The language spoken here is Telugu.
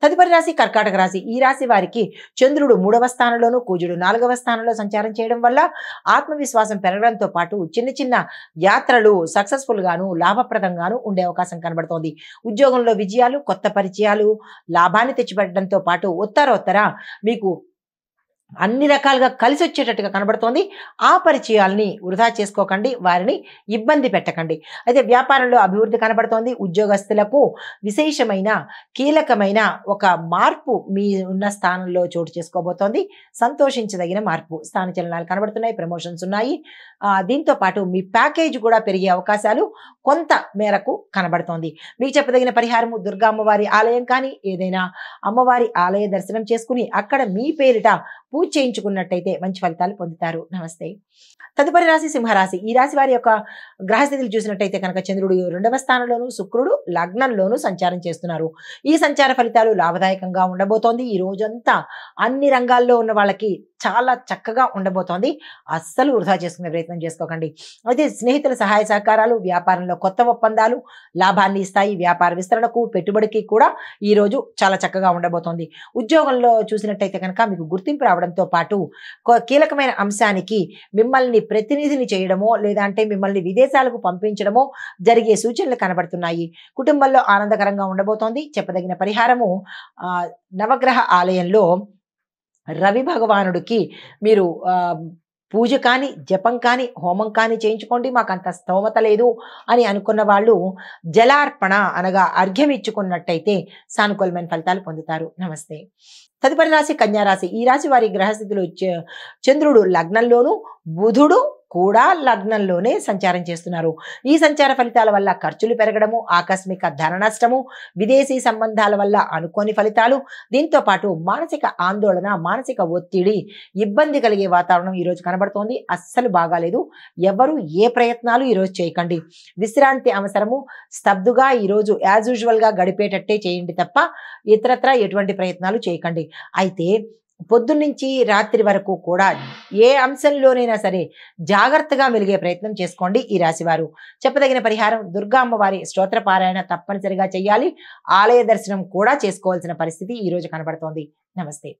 తదుపరి రాశి కర్కాటక రాశి. ఈ రాశి వారికి చంద్రుడు 3వ స్థానంలోను, కుజుడు 4వ స్థానంలో సంచారం చేయడం వల్ల ఆత్మవిశ్వాసం పెరగడంతో పాటు చిన్న చిన్న యాత్రలు సక్సెస్ఫుల్ గాను లాభప్రదంగాను ఉండే అవకాశం కనబడుతోంది. ఉద్యోగంలో విజయాలు, కొత్త పరిచయాలు లాభాన్ని తెచ్చిపెట్టడంతో పాటు ఉత్తరోత్తర మీకు అన్ని రకాలుగా కలిసి వచ్చేటట్టుగా కనబడుతోంది. ఆ పరిచయాల్ని వృధా చేసుకోకండి, వారిని ఇబ్బంది పెట్టకండి. అయితే వ్యాపారంలో అభివృద్ధి కనబడుతోంది. ఉద్యోగస్తులకు విశేషమైన కీలకమైన ఒక మార్పు మీ ఉన్న స్థానంలో చోటు చేసుకోబోతోంది. సంతోషించదగిన మార్పు, స్థానచలనాలు కనబడుతున్నాయి, ప్రమోషన్స్ ఉన్నాయి. దీంతో పాటు మీ ప్యాకేజ్ కూడా పెరిగే అవకాశాలు కొంత మేరకు కనబడుతోంది. మీకు చెప్పదగిన పరిహారము దుర్గా అమ్మవారి ఆలయం కానీ ఏదైనా అమ్మవారి ఆలయ దర్శనం చేసుకుని అక్కడ మీ పేరిట పూజ చేయించుకున్నట్టయితే మంచి ఫలితాలు పొందుతారు. నమస్తే. తదుపరి రాశి సింహరాశి. ఈ రాశి వారి యొక్క గ్రహస్థితులు చూసినట్టయితే కనుక చంద్రుడు 2వ స్థానంలోను, శుక్రుడు లగ్నంలోను సంచారం చేస్తున్నారు. ఈ సంచార ఫలితాలు లాభదాయకంగా ఉండబోతోంది. ఈ రోజంతా అన్ని రంగాల్లో ఉన్న వాళ్ళకి చాలా చక్కగా ఉండబోతోంది. అస్సలు వృధా చేసుకునే ప్రయత్నం చేసుకోకండి. అయితే స్నేహితుల సహాయ సహకారాలు, వ్యాపారంలో కొత్త ఒప్పందాలు లాభాన్ని ఇస్తాయి. వ్యాపార విస్తరణకు, పెట్టుబడికి కూడా ఈ రోజు చాలా చక్కగా ఉండబోతోంది. ఉద్యోగంలో చూసినట్టయితే కనుక మీకు గుర్తింపు రావడంతో పాటు కీలకమైన అంశానికి మిమ్మల్ని ప్రతినిధిని చేయడమో లేదంటే మిమ్మల్ని విదేశాలకు పంపించడమో జరిగే సూచనలు కనబడుతున్నాయి. కుటుంబంలో ఆనందకరంగా ఉండబోతోంది. చెప్పదగిన పరిహారము నవగ్రహ ఆలయంలో రవి భగవానుడికి మీరు పూజ కానీ, జపం కానీ, హోమం కానీ చేయించుకోండి. మాకు అంత స్తోమత లేదు అని అనుకున్న వాళ్ళు జలార్పణ అనగా అర్ఘ్యం ఇచ్చుకున్నట్టయితే సానుకూలమైన ఫలితాలు పొందుతారు. నమస్తే. తదుపరి రాశి కన్యా రాశి. ఈ రాశి వారి గ్రహస్థితులు చంద్రుడు లగ్నంలోను, బుధుడు కూడా లగ్నంలోనే సంచారం చేస్తున్నారు. ఈ సంచార ఫలితాల వల్ల ఖర్చులు పెరగడము, ఆకస్మిక ధన నష్టము, విదేశీ సంబంధాల వల్ల అనుకోని ఫలితాలు, దీంతో పాటు మానసిక ఆందోళన, మానసిక ఒత్తిడి, ఇబ్బంది కలిగే వాతావరణం ఈరోజు కనబడుతోంది. అస్సలు బాగాలేదు. ఎవరు ఏ ప్రయత్నాలు ఈరోజు చేయకండి. విశ్రాంతి అవసరము. స్తబ్దుగా ఈరోజు యాజ్ యూజువల్గా గడిపేటట్టే చేయండి తప్ప ఇతరత్ర ఎటువంటి ప్రయత్నాలు చేయకండి. అయితే పొద్దున్నుంచి రాత్రి వరకు కూడా ఏ అంశంలోనైనా సరే జాగ్రత్తగా మెలిగే ప్రయత్నం చేసుకోండి ఈ రాశివారు. చెప్పదగిన పరిహారం దుర్గా అమ్మవారి స్తోత్ర పారాయణ తప్పనిసరిగా చేయాలి. ఆలయ దర్శనం కూడా చేసుకోవాల్సిన పరిస్థితి ఈరోజు కనబడుతోంది. నమస్తే.